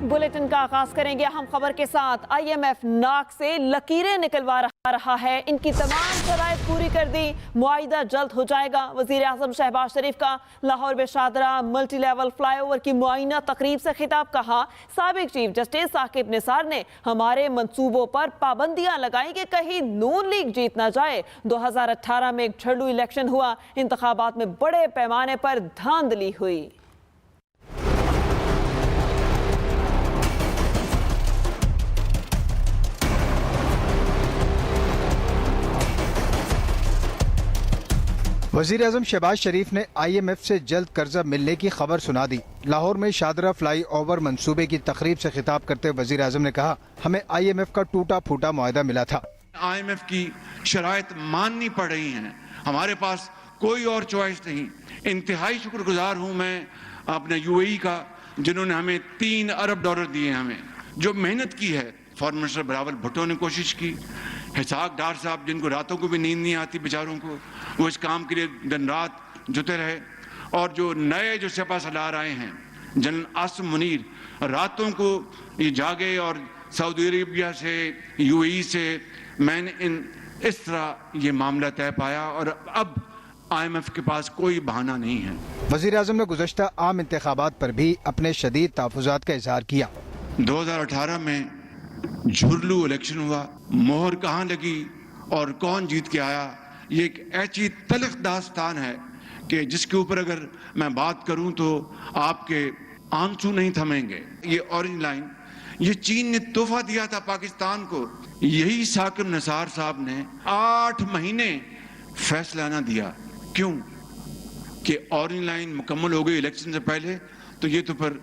Bulletin का आगाज करेंगे अहम खबर के साथ। IMF नाक से लकीरें निकलवा रहा है, इनकी तमाम शराइत पूरी कर दी, मुआहिदा जल्द हो जाएगा। वजीर आजम शहबाज शरीफ का लाहौर में शादरा मल्टी लेवल फ्लाईओवर की मुआयना तकरीब से खिताब। कहा, साबिक चीफ जस्टिस साकिब निसार ने हमारे मंसूबों पर पाबंदियां लगाई कि कहीं नून लीग जीत ना जाए। 2018 में एक झड़ू इलेक्शन हुआ, इंतखाबात में बड़े पैमाने पर धांधली हुई। वज़ीर आज़म शहबाज शरीफ ने IMF से जल्द कर्जा मिलने की खबर सुना दी। लाहौर में शादरा फ्लाई ओवर मंसूबे की तकरीब से खिताब करते हुए वज़ीर आज़म ने कहा, हमें IMF का टूटा फूटा मुआहदा मिला था। IMF की शराइत माननी पड़ रही हैं, हमारे पास कोई और चॉइस नहीं। इंतहाई शुक्रगुजार हूँ मैं अपने UAE का, जिन्होंने हमें $3 अरब दिए। हमें जो मेहनत की है, फॉरेन मिनिस्टर बिलावल भुट्टो ने कोशिश की, हिसाक डार साहब जिनको रातों को भी नींद नहीं आती बेचारों को, वो इस काम के लिए दिन रात जुटे रहे, और जो नए जो सिपा सलार आए हैं जनरल आसिम मुनीर, रातों को ये जागे, और सऊदी अरेबिया से UAE से मैंने इस तरह ये मामला तय पाया, और अब IMF के पास कोई बहाना नहीं है। वज़ीर आज़म ने गुज़श्ता आम इंतखाबात पर भी अपने शदीद तहफ़्फ़ुज़ात का इज़हार किया। 2018 में झुरलू इलेक्शन हुआ, मोहर कहाँ लगी और कौन जीत के आया, ये एक ऐसी तल्ख दास्तान है कि जिसके ऊपर अगर मैं बात करूं तो आपके आंसू नहीं थमेंगे। ये ऑरेंज लाइन, ये चीन ने तोहफा दिया था पाकिस्तान को। यही साकिब निसार साहब ने 8 महीने फैसला ना दिया। क्यों? कि ऑरेंज लाइन मुकम्मल हो गई इलेक्शन से पहले, तो ये तो फिर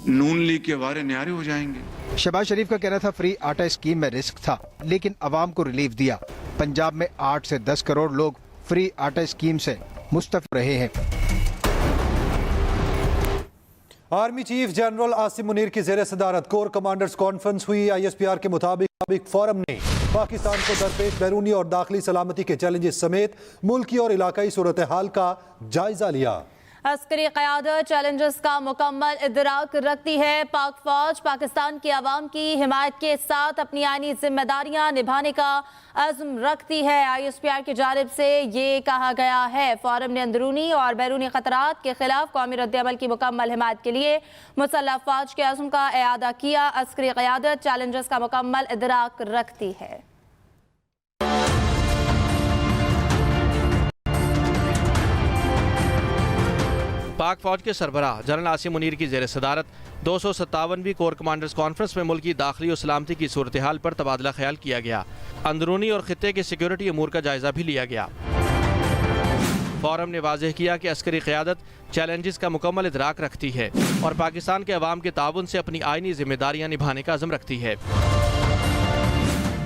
नून लीग के वारे न्यारे हो जाएंगे। शहबाज शरीफ का कहना था, फ्री आटा स्कीम में रिस्क था, लेकिन अवाम को रिलीफ दिया। पंजाब में 8 से 10 करोड़ लोग फ्री आटा स्कीम से मुस्तफिद रहे हैं। Army chief general Asim Munir की ज़ेर सदारत कोर कमांडर्स कॉन्फ्रेंस हुई। ISPR के मुताबिक फोरम ने पाकिस्तान को दरपेश बैरूनी और दाखिली सलामती के चैलेंजेस समेत मुल्की और इलाकाई सूरत हाल का जायजा लिया। अस्करी क़यादत चैलेंजेस का मुकम्मल इदराक रखती है। पाक फौज पाकिस्तान की आवाम की हिमायत के साथ अपनी आईनी जिम्मेदारियां निभाने का अज़्म रखती है। ISPR की जानिब से ये कहा गया है, फोरम ने अंदरूनी और बैरूनी खतरात के खिलाफ कौमी रद्द-ए-अमल की मुकम्मल हिमायत के लिए मुसल्लह फौज के अज़्म का इआदा किया। अस्करी क़यादत चैलेंजेस का मुकम्मल इदराक रखती है। पाक फौज के सरबराह जनरल आसिम मुनीर की ज़ेर सदारत 257वीं कोर कमांडर्स कॉन्फ्रेंस में मुल्क की दाखिली और सलामती की सूरत हाल पर तबादला ख्याल किया गया। अंदरूनी और खित्ते के सिक्योरिटी अमूर का जायजा भी लिया गया। फोरम ने वाज़ेह किया कि अस्करी क़यादत चैलेंजेस का मुकम्मल इदराक रखती है और पाकिस्तान के अवाम के ताउन से अपनी आईनी जिम्मेदारियां निभाने का अज़्म रखती है।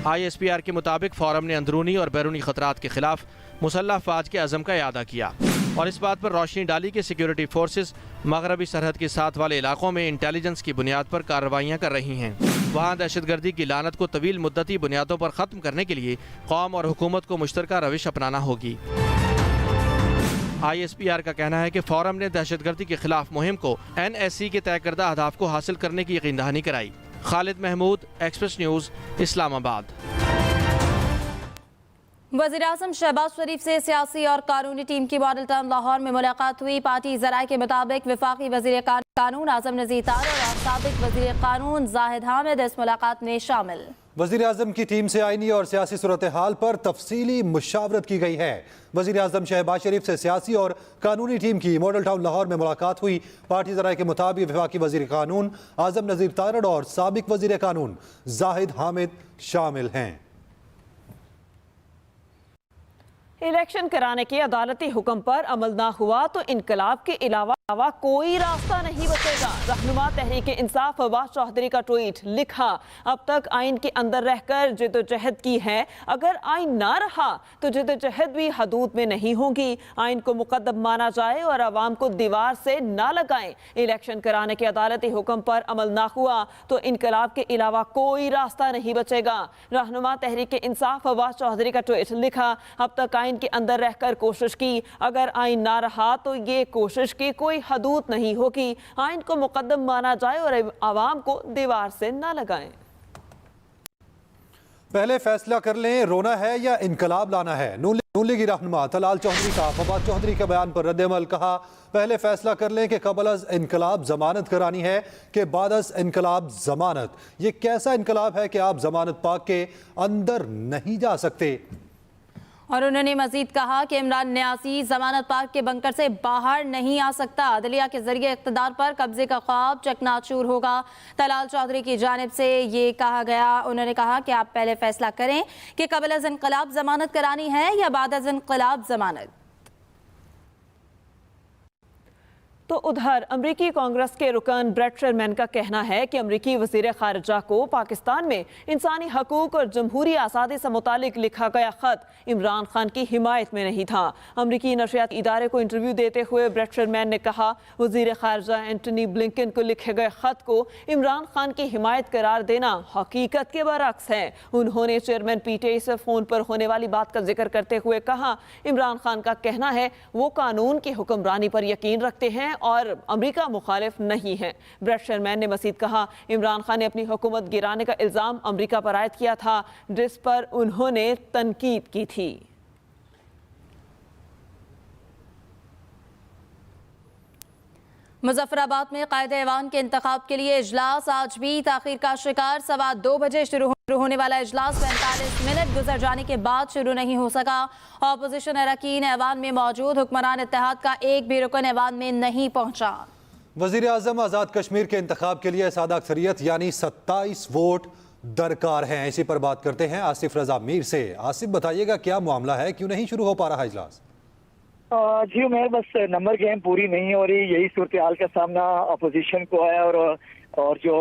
ISPR के मुताबिक फोरम ने अंदरूनी और बैरूनी खतरात के खिलाफ मुसल्लह फौज के अज़म का इआदा किया और इस बात पर रोशनी डाली कि सिक्योरिटी फोर्सेस मगरबी सरहद के साथ वाले इलाकों में इंटेलिजेंस की बुनियाद पर कार्रवाइयाँ कर रही हैं। वहाँ दहशतगर्दी की लानत को तवील मुद्दती बुनियादों पर ख़त्म करने के लिए कौम और हुकूमत को मुश्तरका रविश अपनाना होगी। ISPR का कहना है कि फोरम ने दहशतगर्दी के खिलाफ मुहिम को NSC के तय करदा अहदाफ को हासिल करने की यकीन दहानी कराई। Khalid Mahmood, Express News, Islamabad. वज़ीर आज़म शहबाज शरीफ से सियासी और कानूनी टीम की मॉडल टाउन लाहौर में मुलाकात हुई। पार्टी ज़राए के मुताबिक वफाकी वज़ीर कानून आज़म नज़ीर तारड़ और साबिक वज़ीर कानून जाहिद हामिद इस मुलाकात में शामिल। वज़ीर आज़म की टीम से आईनी और सियासी सूरत हाल पर तफसीली मुशावरत की गई है। वज़ीर आज़म शहबाज शरीफ से सियासी और कानूनी टीम की मॉडल टाउन लाहौर में मुलाकात हुई। पार्टी ज़राए के मुताबिक वफाकी वज़ीर कानून आज़म नज़ीर तारड़ और साबिक वज़ीर कानून जाहिद हामिद शामिल हैं। इलेक्शन कराने के अदालती हुक्म पर अमल ना हुआ तो इनकलाब के अलावा कोई रास्ता नहीं बचेगा। रहनुमा तहरीक इंसाफ फवाद चौधरी का ट्वीट लिखा, अब तक आइन के अंदर रहकर जिद्दोजहद की है, अगर आइन ना रहा तो जिद्दोजहद भी हदूद में नहीं होगी। आइन को मुकद्दम माना जाए और आवाम को दीवार से ना लगाएं। इलेक्शन कराने के अदालती हुक्म पर अमल ना हुआ तो इनकलाब के अलावा कोई रास्ता नहीं बचेगा। रहनुमा तहरीक इंसाफ फवाद चौधरी का ट्वीट लिखा, अब तक आइन के अंदर रहकर कोशिश की, अगर आइन ना रहा तो ये कोशिश की कोई हदूद नहीं होगी। आइन को मुकद्दम माना जाए और आवाम को दीवार से न लगाएं। पहले फैसला कर लें, रोना है या इनकलाब लाना है। नून लीगी रहनुमा तलाल चौधरी का फवाद चौधरी के बयान पर रद्द-ए-अमल। कहा, पहले फैसला कर लें कि कबल अज इनकलाब जमानत करानी है कि बाद अज इनकलाब जमानत। ये कैसा इनकलाब है कि आप जमानत पाक के अंदर नहीं जा सकते। और उन्होंने मजीद कहा कि इमरान न्यासी जमानत पाक के बंकर से बाहर नहीं आ सकता। अदलिया के जरिए इख्तिदार पर कब्जे का ख्वाब चकनाचूर होगा। तलाल चौधरी की जानिब से ये कहा गया। उन्होंने कहा कि आप पहले फैसला करें कि कबल अज इनकलाब जमानत करानी है या बाद अज इनकलाब जमानत। तो उधर अमरीकी कांग्रेस के रुकन ब्रेट शेरमैन का कहना है कि अमरीकी वज़ीर ख़ारिजा को पाकिस्तान में इंसानी हकूक़ और जमहूरी आज़ादी से मुतालिक लिखा गया ख़त इमरान खान की हिमायत में नहीं था। अमरीकी नशरियात इदारे को इंटरव्यू देते हुए ब्रेट शेरमैन ने कहा, वज़ीर ख़ारिजा एंटनी ब्लिंकन को लिखे गए ख़त को इमरान खान की हिमायत करार देना हकीकत के बरअक्स है। उन्होंने चेयरमैन PTI से फ़ोन पर होने वाली बात का जिक्र करते हुए कहा, इमरान खान का कहना है वो कानून की हुक्मरानी पर यकीन रखते हैं और अमेरिका मुखालिफ नहीं है। ब्रेट शेरमैन ने मज़ीद कहा, इमरान खान ने अपनी हुकूमत गिराने का इल्ज़ाम अमेरिका पर आयद किया था, जिस पर उन्होंने तनकीद की थी। मुजफ्फराबाद में कायदे ऐवान के इंतखाब के लिए इजलास आज भी ताखीर का शिकार। 2:15 बजे शुरू होने वाला इजलास 45 मिनट गुजर जाने के बाद शुरू नहीं हो सका। ऑपोजिशन अरकान ऐवान में मौजूद हुक्मरान इत्तेहाद का एक भी रुकन ऐवान में नहीं पहुंचा। वज़ीर आज़म आज़ाद कश्मीर के इंतखाब के लिए सादा अक्सरियत यानी 27 वोट दरकार हैं। इसी पर बात करते हैं आसिफ रजा मीर से। आसिफ, बताइएगा क्या मामला है, क्यों नहीं शुरू हो पा रहा इजलास? जी उमेर, बस नंबर गेम पूरी नहीं हो रही, यही सूरत हाल का सामना अपोजिशन को है। और जो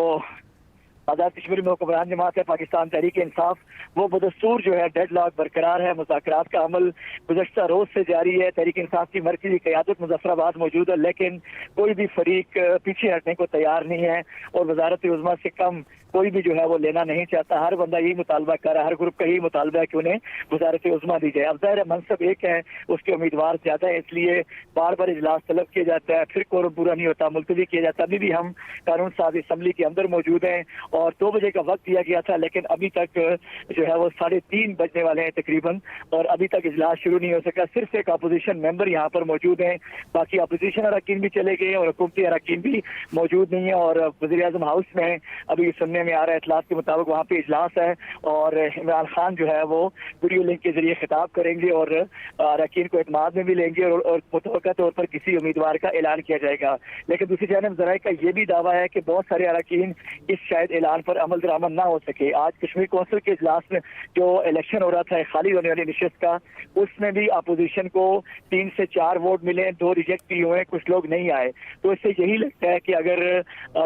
आज़ाद कश्मीर में हुक्मरान जमात है पाकिस्तान तहरीक इंसाफ, वो बदस्तूर जो है डेडलॉक बरकरार है। मुज़ाकरात का अमल गुज़श्ता रोज से जारी है। तहरीक इंसाफ की मरकज़ी क़यादत मुज़फ्फराबाद मौजूद है, लेकिन कोई भी फरीक पीछे हटने को तैयार नहीं है और वज़ारत उज़्मा से कम कोई भी जो है वो लेना नहीं चाहता। हर बंदा यही मुतालबा कर रहा है, हर ग्रुप का यही मुतालबा है कि उन्हें वज़ारत उज़्मा दी जाए। अब ज़ाहिर मनसब एक है, उसके उम्मीदवार ज़्यादा है, इसलिए बार बार इजलास तलब किया जाता है, फिर कोरम पूरा नहीं होता, मुलतवी किया जाता। अभी भी हम कानून साज असम्बली के अंदर मौजूद हैं और 2 बजे का वक्त दिया गया था, लेकिन अभी तक जो है वो 3:30 बजने वाले हैं तकरीबन, और अभी तक इजलास शुरू नहीं हो सका। सिर्फ एक अपोजिशन मेंबर यहाँ पर मौजूद हैं, बाकी अपोजिशन अरकान भी चले गए और हुकूमती अरकान भी मौजूद नहीं है। और वज़ीर आज़म हाउस में अभी सुनने में आ रहा है इतलात के मुताबिक वहाँ पे इजलास है और इमरान खान जो है वो वीडियो लिंक के जरिए खिताब करेंगे और अरकान को एतमाद में भी लेंगे और मुतवक्का तौर पर किसी उम्मीदवार का ऐलान किया जाएगा। लेकिन दूसरी जानिब ज़राए का ये भी दावा है कि बहुत सारे अरकान इस शायद ऐलान पर अमल दरामद ना हो सके। आज कश्मीर कौंसिल के इजलास में जो इलेक्शन हो रहा था खाली होने वाली नशिस्त का, उसमें भी अपोजिशन को 3 से 4 वोट मिले, 2 रिजेक्ट भी हुए, कुछ लोग नहीं आए। तो इससे यही लगता है कि अगर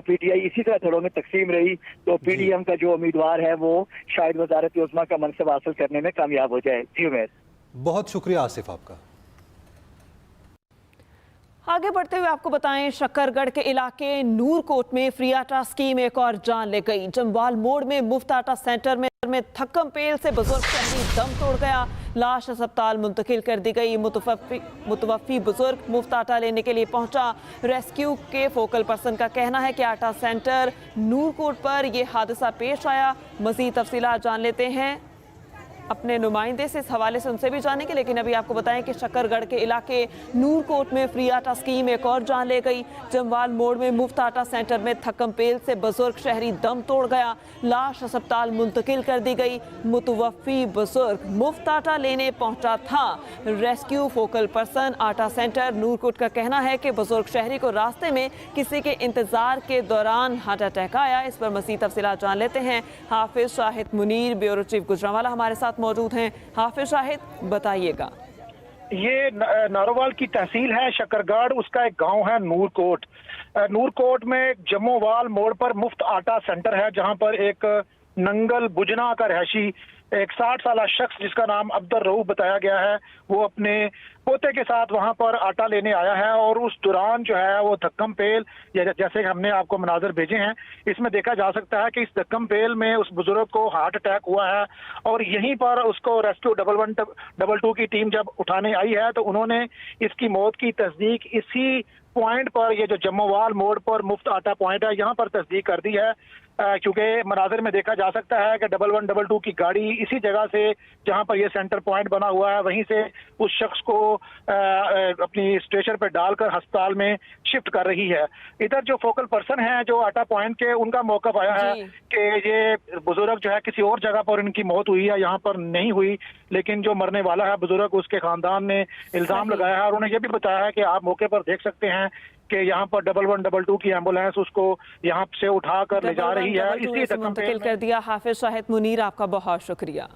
PTI इसी तरह थोड़ों में तकसीम रही तो PDM का जो उम्मीदवार है वो शायद वज़ारत उज़्मा का मनसब हासिल करने में कामयाब हो जाए। जी उमेर, बहुत शुक्रिया आसिफ आपका। आगे बढ़ते हुए आपको बताएं, शकरगढ़ के इलाके नूरकोट में फ्री आटा स्कीम एक और जान ले गई। जम्वाल मोड़ में मुफ्त आटा सेंटर में थक्कम पेल से बुजुर्ग शहरी दम तोड़ गया। लाश अस्पताल मुंतकिल कर दी गई। मुतवफ़ी बुजुर्ग मुफ्त आटा लेने के लिए पहुंचा। रेस्क्यू के फोकल पर्सन का कहना है कि आटा सेंटर नूरकोट पर यह हादसा पेश आया। मज़ीद तफसीलात जान लेते हैं अपने नुमाइंदे से, इस हवाले से उनसे भी जानेंगे। लेकिन अभी आपको बताएं कि शकरगढ़ के इलाके नूरकोट में फ्री आटा स्कीम एक और जान ले गई। जम्वाल मोड़ में मुफ्त आटा सेंटर में थक्कम पेल से बुजुर्ग शहरी दम तोड़ गया। लाश अस्पताल मुंतकिल कर दी गई। मुतवफ़ी बुजुर्ग मुफ्त आटा लेने पहुंचा था। रेस्क्यू फोकल पर्सन आटा सेंटर नूरकोट का कहना है कि बुजुर्ग शहरी को रास्ते में किसी के इंतजार के दौरान हार्ट अटैक आया। इस पर मज़ीद तफसीलात जान लेते हैं। हाफिज शाहिद मुनीर ब्यूरो चीफ गुजरांवाला हमारे साथ मौजूद हैं। हाफिज शाहिद, बताइएगा। ये नारोवाल की तहसील है शकरगढ़, उसका एक गांव है नूरकोट। नूरकोट में जम्मोवाल मोड़ पर मुफ्त आटा सेंटर है, जहां पर एक नंगल बुजना का रहशी एक 60 साल शख्स जिसका नाम अब्दुल रऊफ बताया गया है, वो अपने पोते के साथ वहां पर आटा लेने आया है और उस दौरान जो है वो धक्कम पेल, जैसे हमने आपको मनाजर भेजे हैं, इसमें देखा जा सकता है कि इस धक्कम पेल में उस बुजुर्ग को हार्ट अटैक हुआ है और यहीं पर उसको रेस्क्यू 112 की टीम जब उठाने आई है तो उन्होंने इसकी मौत की तस्दीक इसी पॉइंट पर, ये जो जम्मोवाल मोड़ पर मुफ्त आटा पॉइंट है, यहाँ पर तस्दीक कर दी है, क्योंकि मनाजिर में देखा जा सकता है कि 1122 की गाड़ी इसी जगह से, जहां पर यह सेंटर पॉइंट बना हुआ है, वहीं से उस शख्स को अपनी स्ट्रेचर पर डालकर अस्पताल में शिफ्ट कर रही है। इधर जो फोकल पर्सन है जो आटा पॉइंट के, उनका मौकफ आया है कि ये बुजुर्ग जो है किसी और जगह पर इनकी मौत हुई है, यहाँ पर नहीं हुई, लेकिन जो मरने वाला है बुजुर्ग, उसके खानदान ने इल्जाम लगाया है और उन्हें यह भी बताया है कि आप मौके पर देख सकते हैं कि यहाँ पर 1122 की एम्बुलेंस उसको यहाँ से उठाकर ले जा रही है। इसी मुंतकिल कर दिया। हाफिज शाहिद मुनीर, आपका बहुत शुक्रिया।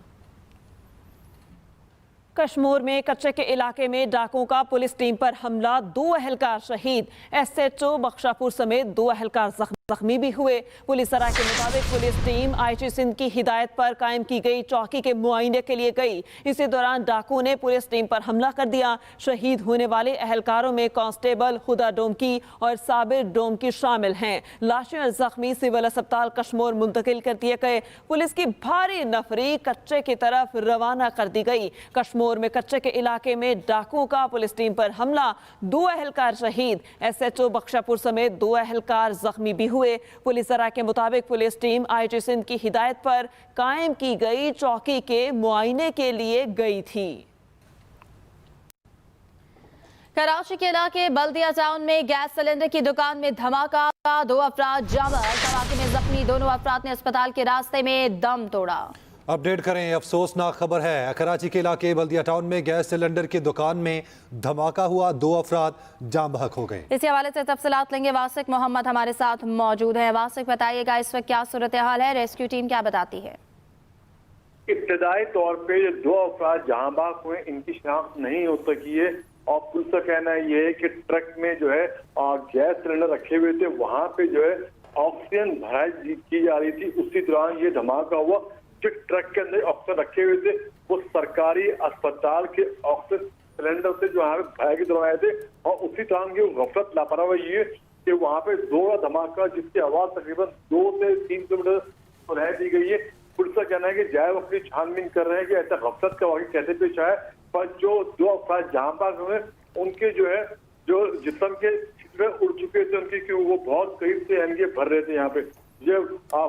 कश्मीर में कच्चे के इलाके में डाकुओं का पुलिस टीम पर हमला, 2 अहलकार शहीद, SHO बख्शापुर समेत 2 अहलकार जख्मी भी हुए। पुलिस सराय के मुताबिक पुलिस टीम IG सिंध की हिदायत पर कायम की गई चौकी के मुआयने के लिए गई। इसी दौरान डाकुओं ने पुलिस टीम पर हमला कर दिया। शहीद होने वाले अहलकारों में कांस्टेबल खुदा डोमकी और साबिर डोमकी शामिल हैं। लाशें और जख्मी सिविल अस्पताल कश्मीर मुंतकिल कर दिए गए। पुलिस की भारी नफरी कच्चे की तरफ रवाना कर दी गई। कश्मीर में कच्चे के इलाके में डाकुओं का पुलिस टीम पर हमला, 2 अहलकार शहीद, SHO बख्शापुर समेत 2 अहलकार जख्मी भी हुए। पुलिस सराय के मुताबिक पुलिस टीम IG सिंध की हिदायत पर कायम की गई चौकी के मुआयने के लिए गई थी। कराची के इलाके बल्दिया टाउन में गैस सिलेंडर की दुकान में धमाका, 2 अफराद जाबाज। धमाके में जख्मी दोनों अफराद ने अस्पताल के रास्ते में दम तोड़ा। अपडेट करें, अफसोसनाक खबर है। कराची के इलाके बल्दिया टाउन में गैस सिलेंडर की दुकान में धमाका हुआ, 2 अफराद जान बहक हो गए। इसी हवाले से तफसीलात लेंगे। वासिक मोहम्मद हमारे साथ मौजूद है। वासिक, बताइएगा इस वक्त क्या सूरत हाल है, रेस्क्यू टीम क्या बताती है? इब्तदाई तौर पे जो 2 अफराद जहां बहक हुए, इनकी शिनाख्त नहीं हो सकी है और पुलिस का कहना ये है कि ट्रक में जो है गैस सिलेंडर रखे हुए थे, वहां पे जो है ऑक्सीजन भराई की जा रही थी। उसी दौरान ये धमाका हुआ। जो ट्रक के अंदर ऑक्सीजन रखे हुए थे वो सरकारी अस्पताल के ऑक्सीजन सिलेंडर से जो यहाँ पे भराई के दौरान आए थे और उसी दौरान ये गफलत लापरवाही है कि वहाँ पे जोर धमाका, जिसकी आवाज तकरीबन 2 से 3 किलोमीटर सुनाई दी गई है। पुलिस का कहना है कि जाए वक्त की छानबीन कर रहे हैं कि ऐसा गफलत का वाकई कैसे पेश आया, पर जो 2 अफराद जहां पर हुए उनके जो है जो जिस्म के उड़ चुके थे उनकी, क्यों वो बहुत करीब से एनगे भर रहे थे। यहाँ पे ये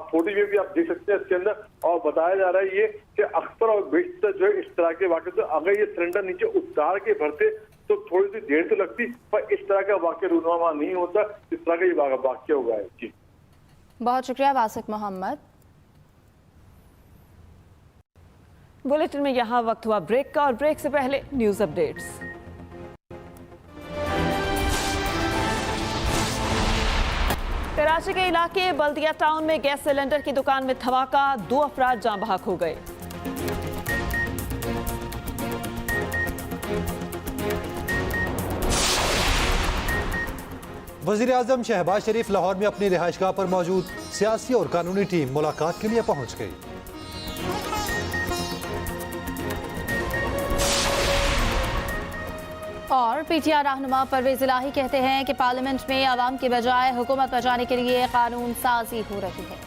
फोटो भी आप देख सकते हैं इसके अंदर, और बताया जा रहा है ये कि अक्सर और बेशतर जो है इस तरह के वाक़े, तो अगर ये सिलेंडर नीचे उतार के भरते तो थोड़ी सी देर तो लगती, पर इस तरह का वाक़या रूनुमा नहीं होता इस तरह का ये वाक़या हुआ है। जी बहुत शुक्रिया वासिक मोहम्मद। बुलेटिन में यहाँ वक्त हुआ ब्रेक का, और ब्रेक से पहले न्यूज अपडेट्स। कराची के इलाके बल्दिया टाउन में गैस सिलेंडर की दुकान में धमाका, 2 अफराद जान बहक हो गए। वज़ीर आज़म शहबाज शरीफ लाहौर में अपनी रिहाइशगाह पर मौजूद सियासी और कानूनी टीम मुलाकात के लिए पहुंच गई। और PTI रहनुमा परवेज इलाही कहते हैं कि पार्लियामेंट में आवाम के बजाय हुकूमत बचाने के लिए कानून साजी हो रही है।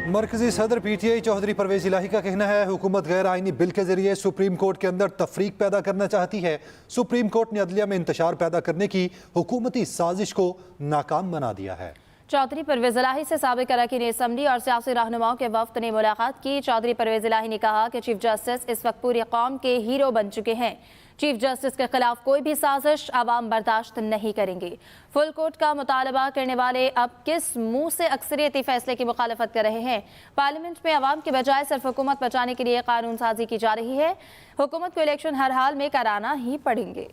मरकजी सदर PTI चौधरी परवेज इलाही का कहना है हुकूमत गैर आईनी बिल के जरिए सुप्रीम कोर्ट के अंदर तफरीक पैदा करना चाहती है। सुप्रीम कोर्ट ने अदलिया में इंतशार पैदा करने की हुकूमती साजिश को नाकाम बना दिया है। चौधरी परवेज इलाही से साबिक अरकान असम्बली और सियासी रहनुमाओं के वफ्द ने मुलाकात की। चौधरी परवेज इलाही ने कहा कि चीफ जस्टिस इस वक्त पूरी कौम के हीरो बन चुके हैं। चीफ जस्टिस के खिलाफ कोई भी साजिश आवाम बर्दाश्त नहीं करेंगे। फुल कोर्ट का मुतालबा करने वाले अब किस मुंह से अक्सरियती फैसले की मुखालफत कर रहे हैं? पार्लियामेंट में आवाम के बजाय सिर्फ हुकूमत बचाने के लिए कानून साजी की जा रही है। हुकूमत को इलेक्शन हर हाल में कराना ही पड़ेंगे।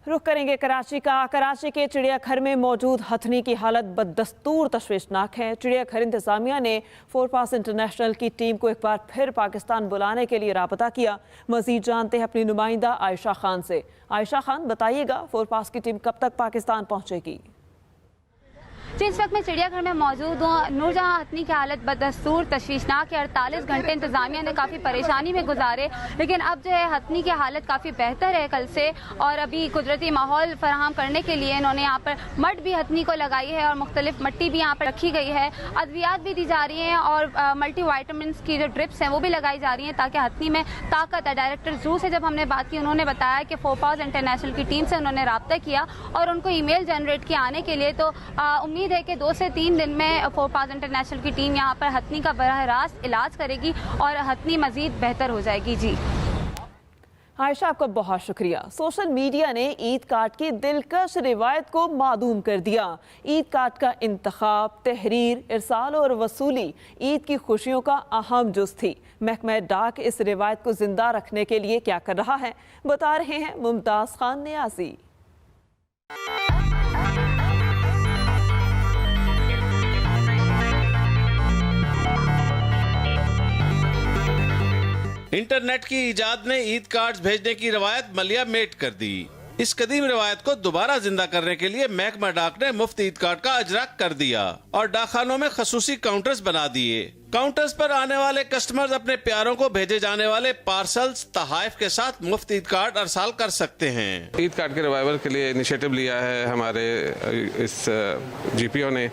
रुख करेंगे कराची का। कराची के चिड़ियाघर में मौजूद हथनी की हालत बदस्तूर तशवीशनाक है। चिड़ियाघर इंतजामिया ने 4 पास इंटरनेशनल की टीम को एक बार फिर पाकिस्तान बुलाने के लिए राबता किया। मजीद जानते हैं अपनी नुमाइंदा आयशा खान से। आयशा खान, बताइएगा 4 पास की टीम कब तक पाकिस्तान पहुंचेगी? जी, इस वक्त मैं चिड़ियाघर में मौजूद हूँ। नूरजहां हथनी की हालत बदस्तूर तशवीशनाक है। 48 घंटे इंतजामिया ने काफ़ी परेशानी में गुजारे, लेकिन अब जो है हथनी की हालत काफ़ी बेहतर है कल से। और अभी कुदरती माहौल फराहम करने के लिए इन्होंने यहाँ पर मड भी हथनी को लगाई है और मुख्तलिफ मट्टी भी यहाँ पर रखी गई है। अद्वियात भी दी जा रही हैं और मल्टी वाइटामिन की जो ड्रिप्स हैं वो भी लगाई जा रही हैं ताकि हथनी में ताकत है। डायरेक्टर जू से जब हमने बात की, उन्होंने बताया कि फोपाज इंटरनेशनल की टीम से उन्होंने रब्ता किया और उनको ईमेल जनरेट किया आने के लिए। तो उम्मीद है कि 2 से 3 दिन में फोपाज इंटरनेशनल की टीम यहाँ पर हथनी का बराह रास्त इलाज करेगी और हथनी मजीद बेहतर हो जाएगी। जी आयशा, आपका बहुत शुक्रिया। सोशल मीडिया ने ईद कार्ड की दिलकश रिवायत को मादूम कर दिया। ईद कार्ड का इंतखाब, तहरीर, इरसाल और वसूली ईद की खुशियों का अहम जुज़ थी। महकमा डाक इस रिवायत को जिंदा रखने के लिए क्या कर रहा है, बता रहे हैं मुमताज़ खान नियाज़ी। इंटरनेट की इजाद ने ईद कार्ड्स भेजने की रवायत मलिया मेट कर दी। इस कदीम रिवायत को दोबारा जिंदा करने के लिए महकमा डाक ने मुफ्त ईद कार्ड का अजरा कर दिया और डाकखानों में खसूसी काउंटर्स बना दिए। काउंटर्स पर आने वाले कस्टमर्स अपने प्यारों को भेजे जाने वाले पार्सल्स, तहाइफ के साथ मुफ्त ईद कार्ड अरसाल कर सकते हैं। ईद कार्ड के रिवाइवल के लिए इनिशिएटिव लिया है हमारे इस जीपीओ ने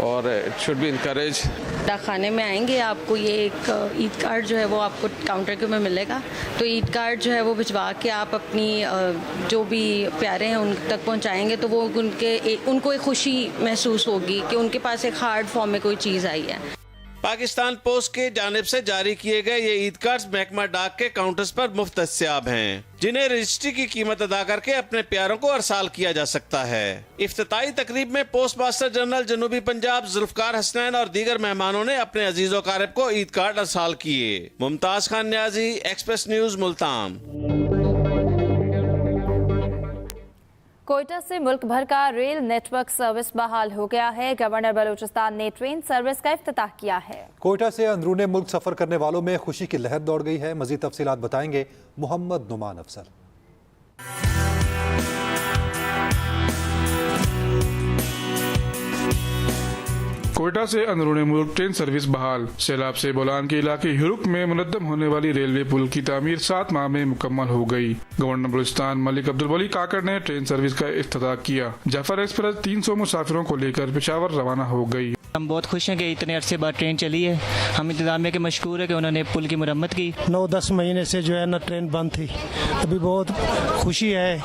और इट शुड बी इनकरेज। डाकखाने में आएंगे, आपको ये एक ईद कार्ड जो है वो आपको काउंटर के में मिलेगा। तो ईद कार्ड जो है वो भिजवा के आप अपनी जो भी प्यारे हैं उन तक पहुंचाएंगे तो वो उनको एक खुशी महसूस होगी कि उनके पास एक हार्ड फॉर्म में कोई चीज़ आई है। पाकिस्तान पोस्ट के जानिब से जारी किए गए ये ईद कार्ड्स महकमा डाक के काउंटर्स पर मुफ्त दस्तयाब हैं, जिन्हें रजिस्ट्री की कीमत अदा करके अपने प्यारों को अरसाल किया जा सकता है। इफ्तिताई तकरीब में पोस्ट मास्टर जनरल जनूबी पंजाब जुल्फकार हसनैन और दीगर मेहमानों ने अपने अजीजों कारब को ईद कार्ड अरसाल किए। Mumtaz Khan Niazi, Express News, Multan. कोयटा से मुल्क भर का रेल नेटवर्क सर्विस बहाल हो गया है। गवर्नर बलूचिस्तान ने ट्रेन सर्विस का इफ्तिताह किया है। कोयटा से अंदरूने मुल्क सफर करने वालों में खुशी की लहर दौड़ गई है। मजीद तफसीलात बताएंगे मोहम्मद नुमान अफसर। कोयटा से अंदरूनी मुल्क ट्रेन सर्विस बहाल। सैलाब से बोलान के इलाके हिरुक में मुनद्दम होने वाली रेलवे पुल की तामीर 7 माह में मुकम्मल हो गई। गवर्नर बलूचिस्तान मलिक अब्दुल वली काकड़ ने ट्रेन सर्विस का इफ्तिताह किया। जाफर एक्सप्रेस 300 मुसाफिरों को लेकर पेशावर रवाना हो गई। हम बहुत खुश हैं कि इतने अरसे बाद ट्रेन चली है। हम इंतजामिया के मशकूर है कि उन्होंने पुल की मुरम्मत की। 9-10 महीने से जो है ना ट्रेन बंद थी। अभी बहुत खुशी है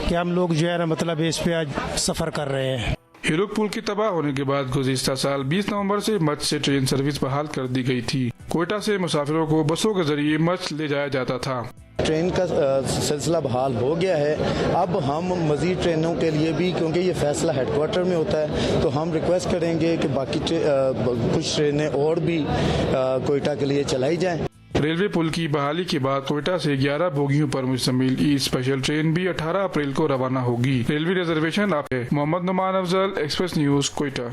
कि हम लोग जो है ना मतलब इस पे आज सफर कर रहे हैं। हिरुक पुल की तबाह होने के बाद गुज़िश्ता साल 20 नवंबर से मच से ट्रेन सर्विस बहाल कर दी गई थी। कोयटा से मुसाफिरों को बसों के जरिए मच ले जाया जाता था। ट्रेन का सिलसिला बहाल हो गया है। अब हम मज़ीद ट्रेनों के लिए भी, क्योंकि ये फैसला हेडक्वार्टर में होता है, तो हम रिक्वेस्ट करेंगे कि बाकी कुछ ट्रेनें और भी कोयटा के लिए चलाई जाएं। रेलवे पुल की बहाली के बाद कोयटा से 11 बोगियों पर मुश्तमिल ई स्पेशल ट्रेन भी 18 अप्रैल को रवाना होगी। रेलवे रिजर्वेशन आप है। Mohammad Noman Afzal, Express News, Quetta.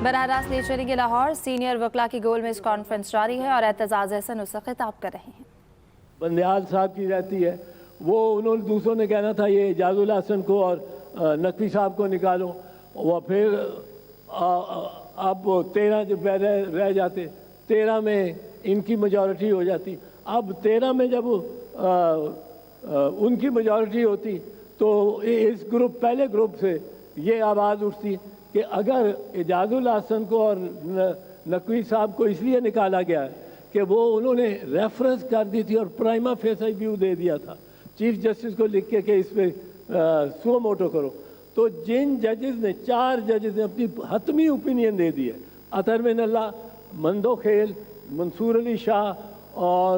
बराह रास्त ले चलेंगे लाहौर। सीनियर वकला की गोल में इस कॉन्फ्रेंस जारी है और एतजाज हसन उसका खिताब कर रहे हैं। बंदियाल साहब की रहती है वो, उन्होंने दूसरों ने कहना था ये एजाजुल हसन को और नकवी साहब को निकालो, वो फिर अब 13 जब रह जाते, 13 में इनकी मेजॉरिटी हो जाती। अब 13 में जब उनकी मेजॉरिटी होती तो इस ग्रुप, पहले ग्रुप से ये आवाज़ उठती कि अगर एजाजुल हसन को और नकवी साहब को इसलिए निकाला गया है कि वो उन्होंने रेफरेंस कर दी थी और प्राइमा फेसी व्यू दे दिया था चीफ जस्टिस को लिख के कि इस पे सो मोटो करो। तो जिन जजेस ने, 4 जजेस ने अपनी हतमी ओपिनियन दे दी है, अतर मिन अल्लाह, मंदो खेल, मंसूर अली शाह और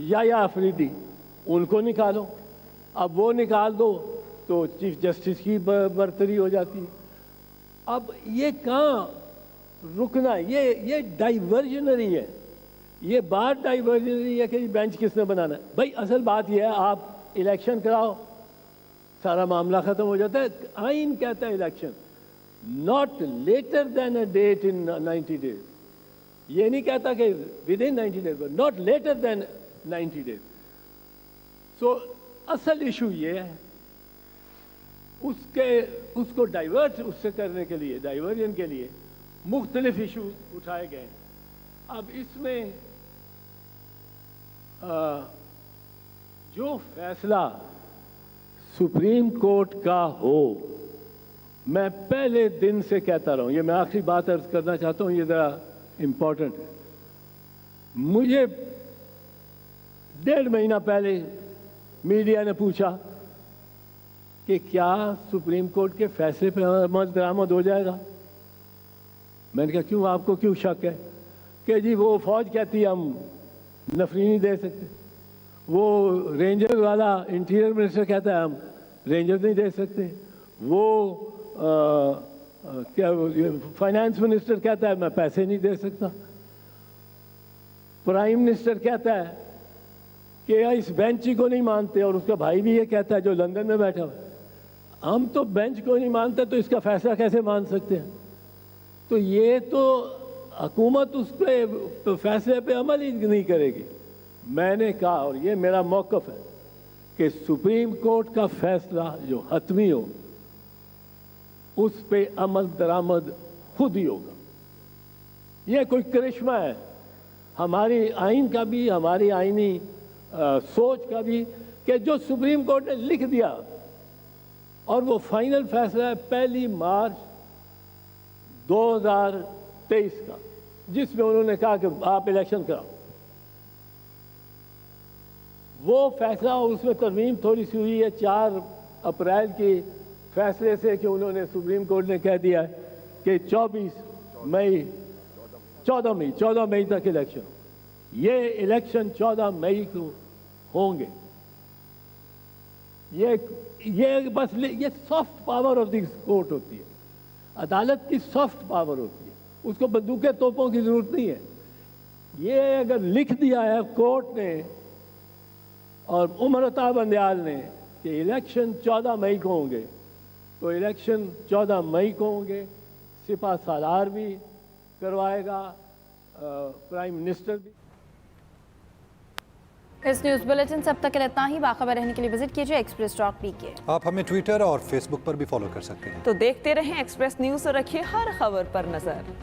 याया अफरीदी, उनको निकालो। अब वो निकाल दो तो चीफ जस्टिस की बरतरी हो जाती। अब ये कहाँ रुकना, ये डाइवर्जनरी है। ये बात डाइवर्जनरी है कि बेंच किसने बनाना है। भाई असल बात यह है, आप इलेक्शन कराओ, सारा मामला ख़त्म हो जाता है। आइन कहता है election not later than a date in 90 days. ये नहीं कहता कि within 90 days, but not later than 90 days. So असल इशू ये है, उसको डाइवर्ट उससे करने के लिए, डाइवर्जन के लिए मुख्तलिफ इशूज उठाए गए। अब इसमें जो फैसला सुप्रीम कोर्ट का हो, मैं पहले दिन से कहता रहा हूं, ये मैं आखिरी बात अर्ज करना चाहता हूं, ये ज़रा इम्पोर्टेंट है। मुझे 1.5 महीना पहले मीडिया ने पूछा कि क्या सुप्रीम कोर्ट के फैसले पर अमल दरामद हो जाएगा। मैंने कहा क्यों, आपको क्यों शक है? कि जी वो फौज कहती है हम नफरी नहीं दे सकते, वो रेंजर वाला इंटीरियर मिनिस्टर कहता है हम रेंजर नहीं दे सकते, वो क्या फाइनेंस मिनिस्टर कहता है मैं पैसे नहीं दे सकता, प्राइम मिनिस्टर कहता है कि इस बेंच को नहीं मानते, और उसका भाई भी ये कहता है जो लंदन में बैठा हुआ है, हम तो बेंच को नहीं मानते तो इसका फैसला कैसे मान सकते हैं? तो ये तो हुकूमत उस पे फैसले पे अमल ही नहीं करेगी। मैंने कहा, और ये मेरा मौक़िफ़ है, कि सुप्रीम कोर्ट का फैसला जो हतमी हो उस पे अमल दरामद खुद ही होगा। ये कोई करिश्मा है हमारी आइन का भी, हमारी आइनी सोच का भी, कि जो सुप्रीम कोर्ट ने लिख दिया और वो फाइनल फैसला है 1 मार्च 2023 का, जिसमें उन्होंने कहा कि आप इलेक्शन कराओ। वो फैसला, उसमें तरमीम थोड़ी सी हुई है 4 अप्रैल के फैसले से, कि उन्होंने सुप्रीम कोर्ट ने कह दिया है कि 14 मई तक इलेक्शन। ये इलेक्शन 14 मई को होंगे। ये बस ये soft power of the court होती है, अदालत की सॉफ्ट पावर होती है, उसको बंदूकें तोपों की जरूरत नहीं है। ये अगर लिख दिया है कोर्ट ने और उमर अता बंदयाल ने कि इलेक्शन 14 मई को होंगे, तो इलेक्शन 14 मई को होंगे। सिपा सालार भी करवाएगा, प्राइम मिनिस्टर भी। इस न्यूज़ बुलेटिन से अब तक इतना ही। बाखबर रहने के लिए विजिट कीजिए express.pk। आप हमें ट्विटर और फेसबुक पर भी फॉलो कर सकते हैं। तो देखते रहें एक्सप्रेस न्यूज़ और रखिए हर खबर पर नजर।